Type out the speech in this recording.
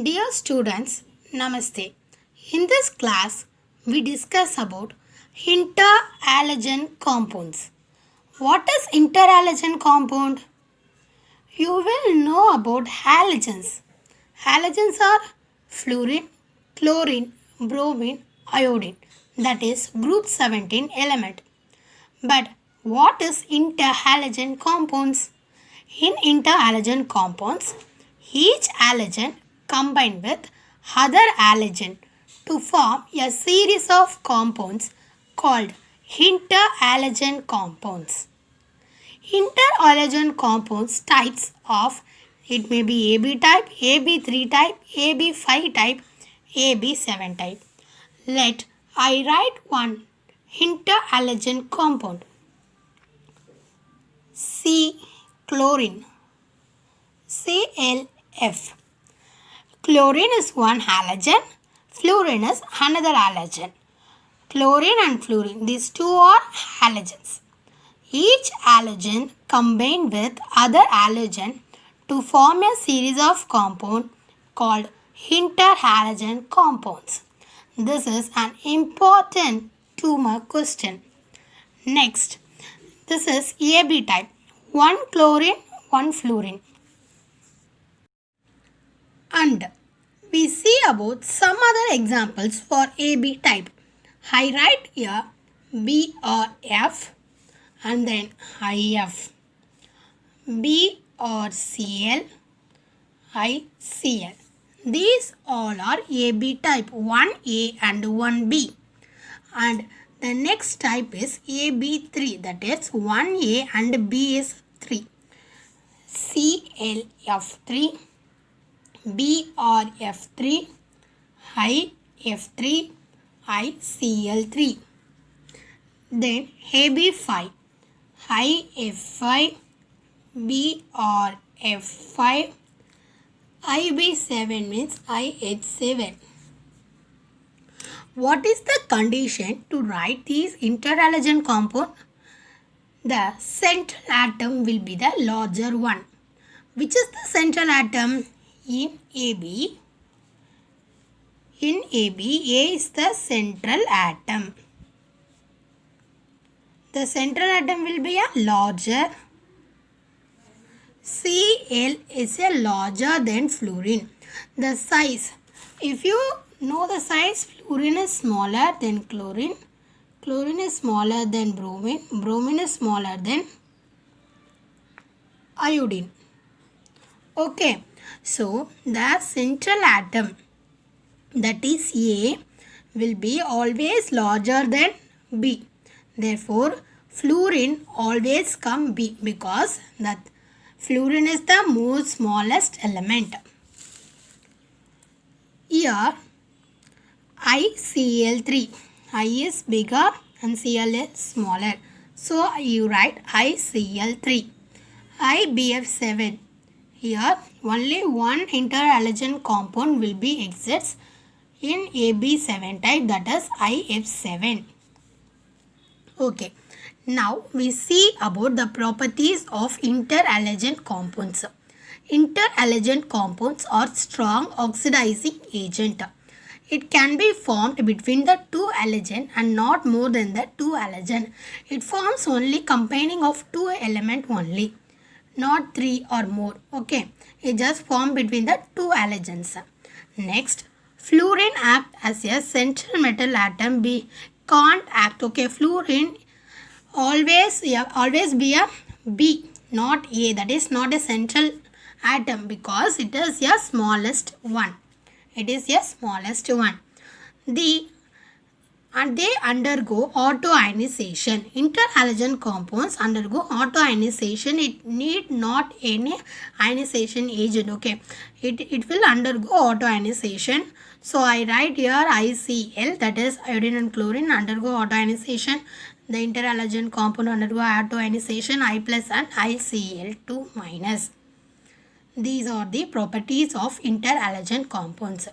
Dear students, Namaste. In this class, we discuss about interhalogen compounds. What is interhalogen compound? You will know about halogens. Halogens are fluorine, chlorine, bromine, iodine. That is group 17 element. But what is interhalogen compounds? In interhalogen compounds, each halogen combine with other halogen to form a series of compounds called interhalogen compounds. Interhalogen compounds types of it may be AB type, AB3 type, AB5 type, AB7 type. Let I write one interhalogen compound. C. Chlorine. ClF. Chlorine is one halogen, fluorine is another halogen. Chlorine and fluorine, these two are halogens. Each halogen combined with other halogen to form a series of compounds called interhalogen compounds. This is an important 2-mark question. Next, this is AB type. One chlorine, one fluorine. And we see about some other examples for AB type. I write here B or F and then IF. B or Cl, ICl. These all are AB type, 1A and 1B. And the next type is AB3, that is 1A and B is 3. ClF3, BrF3, IF3, ICl3. Then AB5, IF5, BrF5, IB7 means IH7. What is the condition to write these interhalogen compound? The central atom will be the larger one. Which is the central atom? In AB, A is the central atom. The central atom will be a larger. Cl is a larger than fluorine. The size, if you know the size, fluorine is smaller than chlorine. Chlorine is smaller than bromine. Bromine is smaller than iodine. Okay. So, the central atom, that is A, will be always larger than B. Therefore, fluorine always come B because that fluorine is the most smallest element. Here, ICl3. I is bigger and Cl is smaller. So, you write ICl3. IBF7. Here, only one interhalogen compound will be exists in AB7 type, that is IF7. Okay. Now, we see about the properties of interhalogen compounds. Interhalogen compounds are strong oxidizing agent. It can be formed between the two halogen and not more than the two halogen. It forms only combining of two elements only, not 3 or more. Okay, it just formed between the two halogens. Next, fluorine act as a central metal atom. B can't act. Okay, fluorine always be a B, not A. That is not a central atom because it is a smallest one. It is a smallest one. And they undergo autoionization. Interhalogen compounds undergo autoionization. It need not any ionization agent. Okay, it will undergo autoionization. So I write here ICl, that is iodine and chlorine, undergo autoionization. The interhalogen compound undergo autoionization, I plus and ICl2 minus. These are the properties of interhalogen compounds.